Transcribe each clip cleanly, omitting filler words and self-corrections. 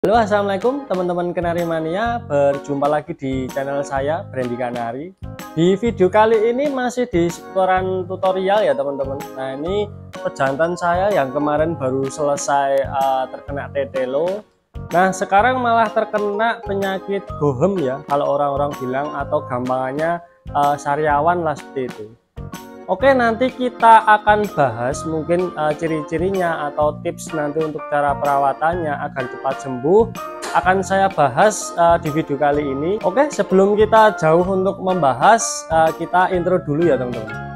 Halo, assalamualaikum teman-teman Kenari Mania, berjumpa lagi di channel saya Brandy Kanari. Di video kali ini masih di seputaran tutorial ya teman-teman. Nah, ini pejantan saya yang kemarin baru selesai terkena tetelo. Nah, sekarang malah terkena penyakit gohem ya, kalau orang-orang bilang, atau gampangannya sariawan lah seperti itu. Oke, nanti kita akan bahas mungkin ciri-cirinya atau tips nanti untuk cara perawatannya agar cepat sembuh, akan saya bahas di video kali ini. Oke, sebelum kita jauh untuk membahas, kita intro dulu ya teman-teman.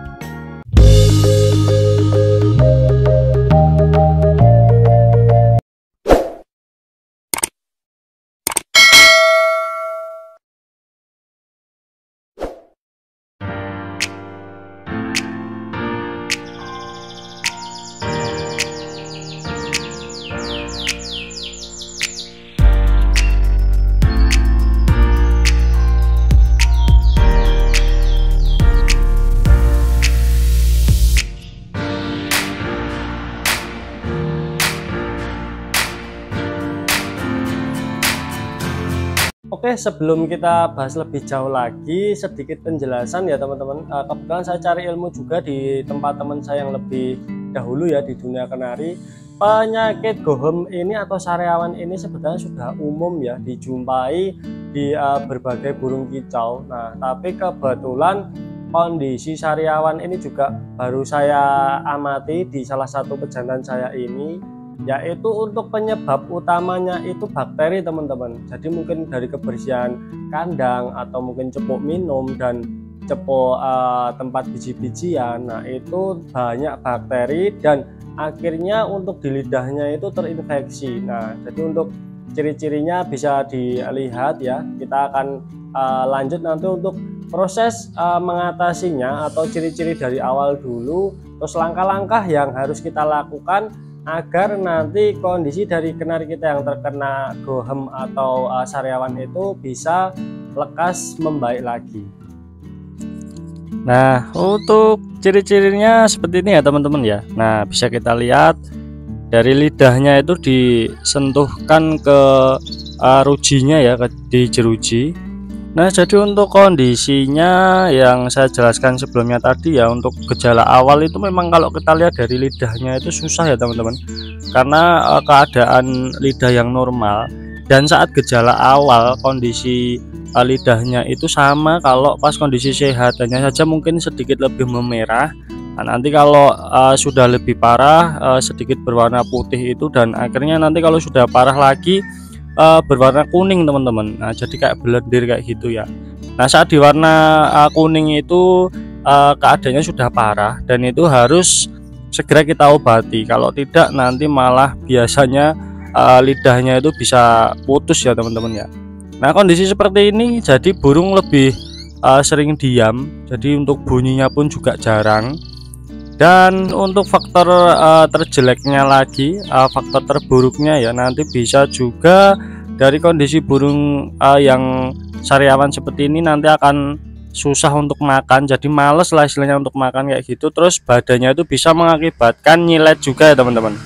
Oke, sebelum kita bahas lebih jauh lagi, sedikit penjelasan ya teman-teman. Kebetulan saya cari ilmu juga di tempat teman saya yang lebih dahulu ya di dunia kenari. Penyakit gohem ini atau sariawan ini sebenarnya sudah umum ya dijumpai di berbagai burung kicau. Nah, tapi kebetulan kondisi sariawan ini juga baru saya amati di salah satu pejantan saya ini, yaitu untuk penyebab utamanya itu bakteri teman-teman. Jadi mungkin dari kebersihan kandang atau mungkin cepuk minum dan cepuk tempat biji-bijian. Nah, itu banyak bakteri dan akhirnya untuk di lidahnya itu terinfeksi. Nah, jadi untuk ciri-cirinya bisa dilihat ya. Kita akan lanjut nanti untuk proses mengatasinya atau ciri-ciri dari awal dulu, terus langkah-langkah yang harus kita lakukan agar nanti kondisi dari kenari kita yang terkena gohem atau sariawan itu bisa lekas membaik lagi. Nah, untuk ciri-cirinya seperti ini ya teman-teman ya. Nah, bisa kita lihat dari lidahnya itu disentuhkan ke rujinya ya, di jeruji. Nah, jadi untuk kondisinya yang saya jelaskan sebelumnya tadi ya, untuk gejala awal itu memang kalau kita lihat dari lidahnya itu susah ya teman-teman, karena keadaan lidah yang normal, dan saat gejala awal kondisi lidahnya itu sama kalau pas kondisi sehat, hanya saja mungkin sedikit lebih memerah. Nah, nanti kalau sudah lebih parah sedikit berwarna putih itu, dan akhirnya nanti kalau sudah parah lagi berwarna kuning teman-teman. Nah, jadi kayak belendir kayak gitu ya. Nah, saat di warna kuning itu keadaannya sudah parah dan itu harus segera kita obati. Kalau tidak nanti malah biasanya lidahnya itu bisa putus ya teman-teman ya. Nah, kondisi seperti ini jadi burung lebih sering diam, jadi untuk bunyinya pun juga jarang. Dan untuk faktor terjeleknya lagi, faktor terburuknya ya, nanti bisa juga dari kondisi burung yang sariawan seperti ini nanti akan susah untuk makan, jadi males lah istilahnya untuk makan kayak gitu. Terus badannya itu bisa mengakibatkan nyilet juga ya teman-teman.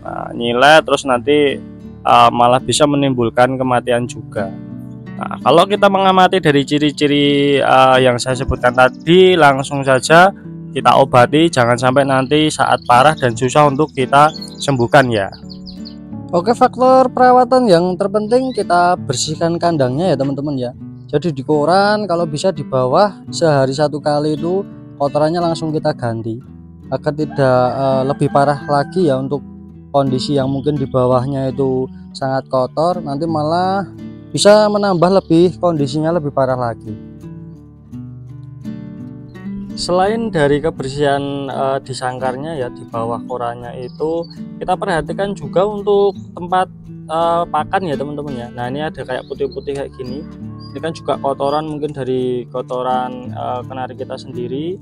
Nah, nyilet terus nanti malah bisa menimbulkan kematian juga. Nah, kalau kita mengamati dari ciri-ciri yang saya sebutkan tadi, langsung saja kita obati, jangan sampai nanti saat parah dan susah untuk kita sembuhkan ya. Oke, faktor perawatan yang terpenting kita bersihkan kandangnya ya teman-teman ya. Jadi di koran kalau bisa di bawah sehari 1 kali itu kotorannya langsung kita ganti agar tidak lebih parah lagi ya. Untuk kondisi yang mungkin di bawahnya itu sangat kotor, nanti malah bisa menambah lebih kondisinya lebih parah lagi. Selain dari kebersihan di sangkarnya ya, di bawah korannya itu kita perhatikan juga untuk tempat pakan ya teman-teman ya. Nah, ini ada kayak putih-putih kayak gini, ini kan juga kotoran mungkin dari kotoran kenari kita sendiri.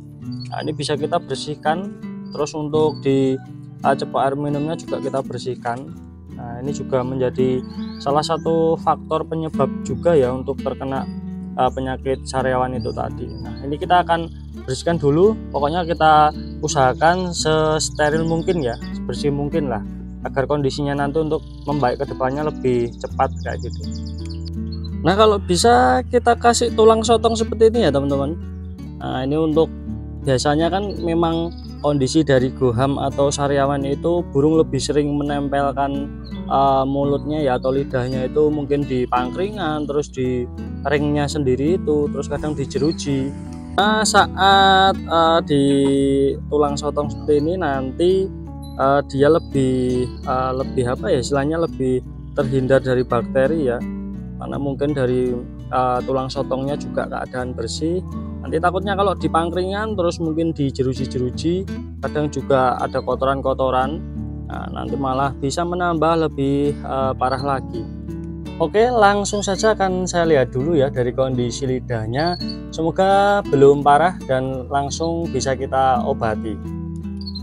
Nah, ini bisa kita bersihkan. Terus untuk di cepuk air minumnya juga kita bersihkan. Nah, ini juga menjadi salah satu faktor penyebab juga ya untuk terkena penyakit sariawan itu tadi. Nah, ini kita akan bersihkan dulu, pokoknya kita usahakan sesteril mungkin ya, sebersih mungkin lah. agar kondisinya nanti untuk membaik ke depannya lebih cepat kayak gitu. Nah, kalau bisa kita kasih tulang sotong seperti ini ya teman-teman. Nah, ini untuk biasanya kan memang kondisi dari goham atau sariawan itu burung lebih sering menempelkan mulutnya ya atau lidahnya itu mungkin di pangkringan, terus di ringnya sendiri itu, terus kadang di jeruji. Nah, saat di tulang sotong seperti ini nanti dia lebih apa ya istilahnya, lebih terhindar dari bakteri ya, karena mungkin dari tulang sotongnya juga keadaan bersih. Nanti takutnya kalau di pangkringan terus mungkin di jeruji-jeruji kadang juga ada kotoran-kotoran, nah, nanti malah bisa menambah lebih parah lagi. Oke, langsung saja akan saya lihat dulu ya dari kondisi lidahnya, semoga belum parah dan langsung bisa kita obati.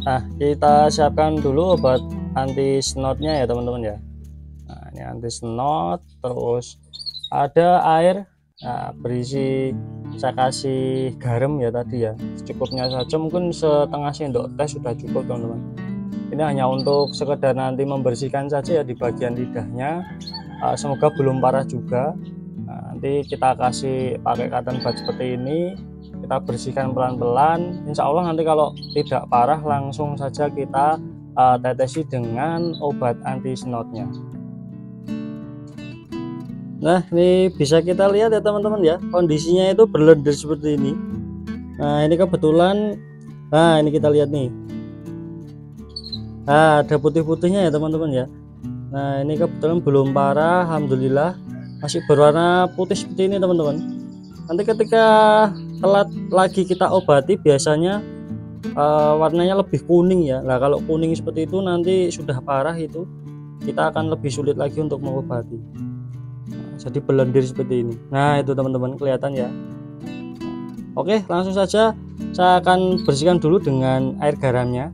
Nah, kita siapkan dulu obat anti snotnya ya teman-teman ya. Nah, ini anti snot, terus ada air, nah, berisi, saya kasih garam ya tadi ya, secukupnya saja, mungkin setengah sendok teh sudah cukup teman-teman. Ini hanya untuk sekedar nanti membersihkan saja ya di bagian lidahnya, semoga belum parah juga. Nah, nanti kita kasih pakai cotton bud seperti ini, kita bersihkan pelan-pelan. Insya Allah nanti kalau tidak parah langsung saja kita tetesi dengan obat anti snotnya. Nah, ini bisa kita lihat ya teman-teman ya, kondisinya itu berlendir seperti ini. Nah, ini kebetulan, nah ini kita lihat nih, nah ada putih-putihnya ya teman-teman ya. Nah, ini kebetulan belum parah, alhamdulillah masih berwarna putih seperti ini teman-teman. Nanti ketika telat lagi kita obati biasanya warnanya lebih kuning ya. Nah, kalau kuning seperti itu nanti sudah parah, itu kita akan lebih sulit lagi untuk mengobati. Nah, jadi berlendir seperti ini. Nah, itu teman-teman kelihatan ya. Oke, langsung saja saya akan bersihkan dulu dengan air garamnya.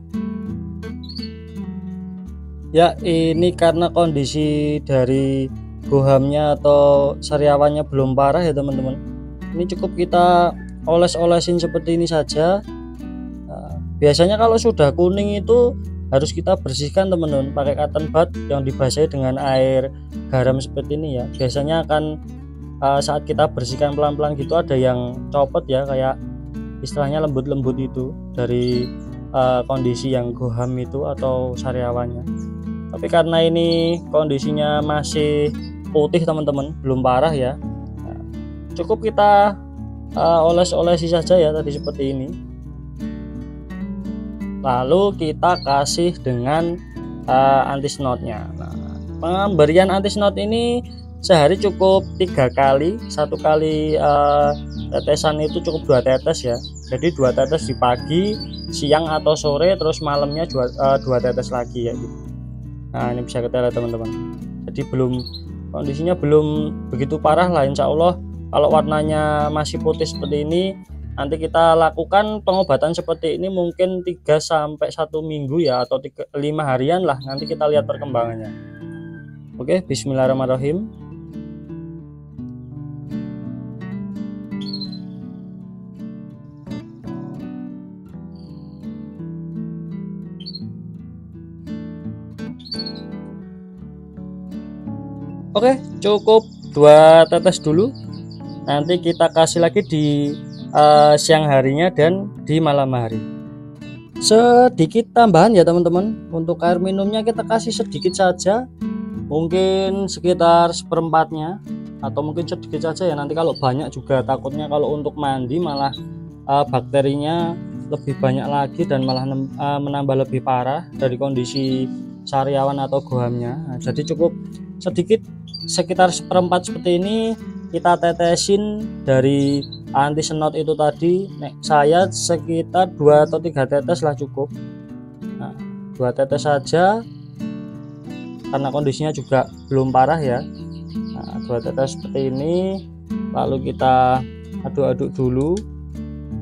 Ya, ini karena kondisi dari gohamnya atau sariawannya belum parah ya teman-teman. Ini cukup kita oles-olesin seperti ini saja. Nah, biasanya kalau sudah kuning itu harus kita bersihkan teman-teman pakai cotton bud yang dibasahi dengan air garam seperti ini ya. Biasanya akan saat kita bersihkan pelan-pelan gitu ada yang copot ya, kayak istilahnya lembut-lembut itu dari kondisi yang goham itu atau sariawannya. Tapi karena ini kondisinya masih putih teman-teman, belum parah ya. Nah, cukup kita oles-olesi saja ya tadi seperti ini. Lalu kita kasih dengan anti snotnya. Nah, pemberian anti snot ini sehari cukup 3 kali, 1 kali tetesan itu cukup 2 tetes ya. Jadi 2 tetes di pagi, siang atau sore, terus malamnya 2 tetes lagi ya gitu. Nah, ini bisa kita lihat teman-teman. Jadi kondisinya belum begitu parah lah, insya Allah. Kalau warnanya masih putih seperti ini, nanti kita lakukan pengobatan seperti ini mungkin 3-1 minggu ya, atau 5 harian lah, nanti kita lihat perkembangannya. Oke, bismillahirrahmanirrahim. Oke, cukup 2 tetes dulu. Nanti kita kasih lagi di siang harinya dan di malam hari. Sedikit tambahan ya teman-teman, untuk air minumnya kita kasih sedikit saja, mungkin sekitar 1/4-nya, atau mungkin sedikit saja ya. Nanti kalau banyak juga takutnya kalau untuk mandi malah bakterinya lebih banyak lagi dan malah menambah lebih parah dari kondisi sariawan atau gohamnya. Nah, jadi cukup sedikit, sekitar 1/4 seperti ini kita tetesin dari anti snot itu tadi. Saya sekitar 2 atau 3 tetes lah cukup. Nah, 2 tetes saja karena kondisinya juga belum parah ya. Nah, 2 tetes seperti ini, lalu kita aduk-aduk dulu.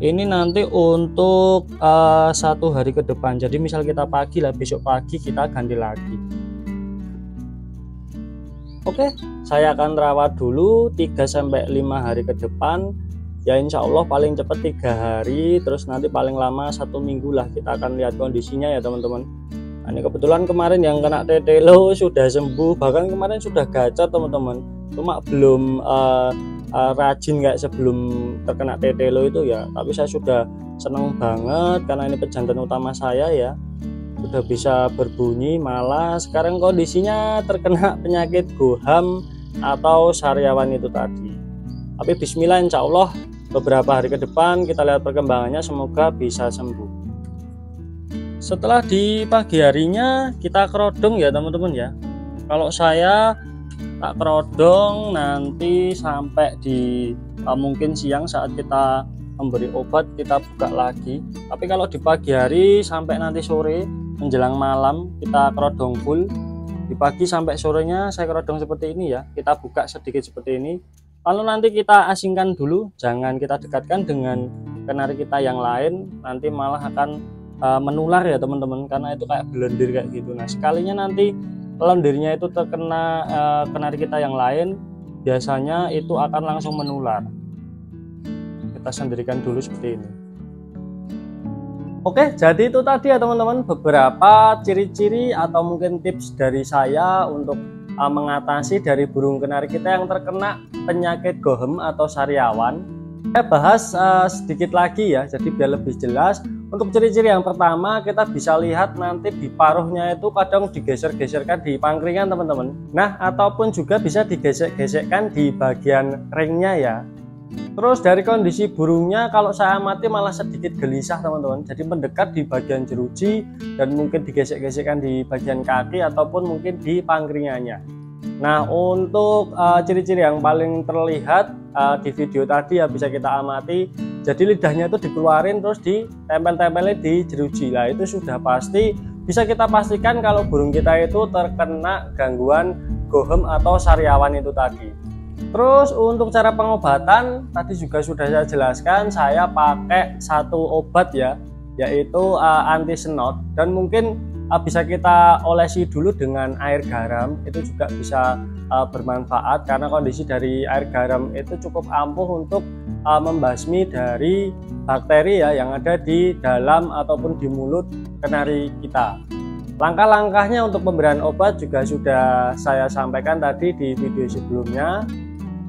Ini nanti untuk 1 hari ke depan. Jadi misal kita pagi lah, besok pagi kita ganti lagi. Oke, saya akan rawat dulu 3-5 hari ke depan ya, insya Allah paling cepat 3 hari, terus nanti paling lama 1 minggu lah kita akan lihat kondisinya ya teman-teman. Nah, ini kebetulan kemarin yang kena tetelo sudah sembuh, bahkan kemarin sudah gacor teman-teman, cuma belum rajin kayak sebelum terkena tetelo itu ya. Tapi saya sudah senang banget karena ini pejantan utama saya ya, sudah bisa berbunyi. Malah sekarang kondisinya terkena penyakit goham atau sariawan itu tadi. Tapi bismillah, insya Allah beberapa hari ke depan kita lihat perkembangannya, semoga bisa sembuh. Setelah di pagi harinya kita kerodong ya teman-teman ya. Kalau saya tak kerodong nanti sampai di mungkin siang saat kita memberi obat kita buka lagi. Tapi kalau di pagi hari sampai nanti sore menjelang malam kita kerodong full. Di pagi sampai sorenya saya kerodong seperti ini ya, kita buka sedikit seperti ini. Lalu nanti kita asingkan dulu, jangan kita dekatkan dengan kenari kita yang lain, nanti malah akan menular ya teman-teman, karena itu kayak belendir kayak gitu. Nah sekalinya nanti lendirnya itu terkena kenari kita yang lain, biasanya itu akan langsung menular. Kita sendirikan dulu seperti ini. Oke, jadi itu tadi ya teman-teman beberapa ciri-ciri atau mungkin tips dari saya untuk mengatasi dari burung kenari kita yang terkena penyakit gohem atau sariawan. Saya bahas sedikit lagi ya, jadi biar lebih jelas. Untuk ciri-ciri yang pertama, kita bisa lihat nanti di paruhnya itu kadang digeser-geserkan di pangkringan teman-teman. Nah, ataupun juga bisa digesek-gesekkan di bagian ringnya ya. Terus dari kondisi burungnya kalau saya amati malah sedikit gelisah teman-teman, jadi mendekat di bagian jeruji dan mungkin digesek-gesekkan di bagian kaki ataupun mungkin di pangkringannya. Nah untuk ciri-ciri yang paling terlihat di video tadi ya bisa kita amati, jadi lidahnya itu dikeluarin terus ditempel-tempelin di jeruji. Lah itu sudah pasti bisa kita pastikan kalau burung kita itu terkena gangguan gohem atau sariawan itu tadi. Terus untuk cara pengobatan tadi juga sudah saya jelaskan, saya pakai satu obat ya, yaitu anti senot, dan mungkin bisa kita olesi dulu dengan air garam, itu juga bisa bermanfaat karena kondisi dari air garam itu cukup ampuh untuk membasmi dari bakteri ya yang ada di dalam ataupun di mulut kenari kita. Langkah-langkahnya untuk pemberian obat juga sudah saya sampaikan tadi di video sebelumnya.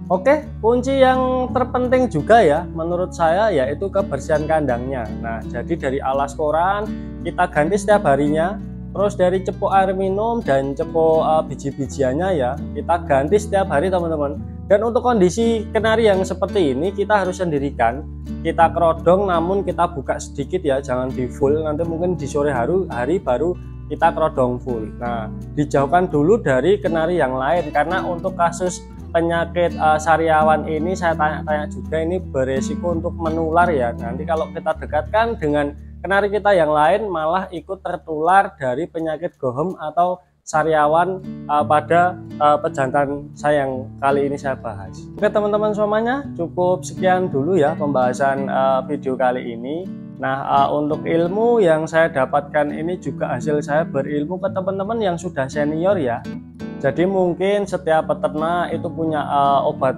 Oke, kunci yang terpenting juga ya menurut saya yaitu kebersihan kandangnya. Nah, jadi dari alas koran kita ganti setiap harinya, terus dari cepuk air minum dan cepuk biji-bijiannya ya kita ganti setiap hari teman-teman. Dan untuk kondisi kenari yang seperti ini kita harus sendirikan, kita kerodong namun kita buka sedikit ya, jangan di full, nanti mungkin di sore hari baru kita kerodong full. Nah, dijauhkan dulu dari kenari yang lain karena untuk kasus penyakit sariawan ini saya tanya-tanya juga, ini beresiko untuk menular ya. Nanti kalau kita dekatkan dengan kenari kita yang lain malah ikut tertular dari penyakit gohem atau sariawan pada pejantan saya yang kali ini saya bahas. Oke teman-teman semuanya, cukup sekian dulu ya pembahasan video kali ini. Nah untuk ilmu yang saya dapatkan ini juga hasil saya berilmu ke teman-teman yang sudah senior ya. Jadi mungkin setiap peternak itu punya obat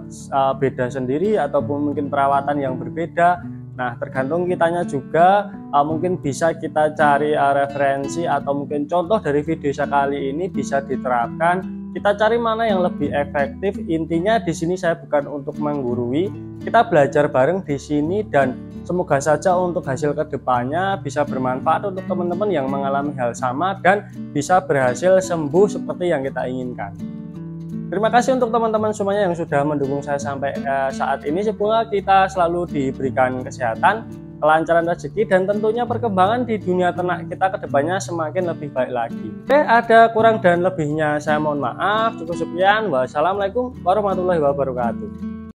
beda sendiri ataupun mungkin perawatan yang berbeda. Nah tergantung kitanya juga, mungkin bisa kita cari referensi atau mungkin contoh dari video saya kali ini bisa diterapkan. Kita cari mana yang lebih efektif. Intinya di sini saya bukan untuk menggurui, kita belajar bareng di sini dan semoga saja untuk hasil kedepannya bisa bermanfaat untuk teman-teman yang mengalami hal sama dan bisa berhasil sembuh seperti yang kita inginkan. Terima kasih untuk teman-teman semuanya yang sudah mendukung saya sampai saat ini. Semoga kita selalu diberikan kesehatan, kelancaran rezeki, dan tentunya perkembangan di dunia ternak kita kedepannya semakin lebih baik lagi. Oke, ada kurang dan lebihnya saya mohon maaf. Cukup sekian. Wassalamualaikum warahmatullahi wabarakatuh.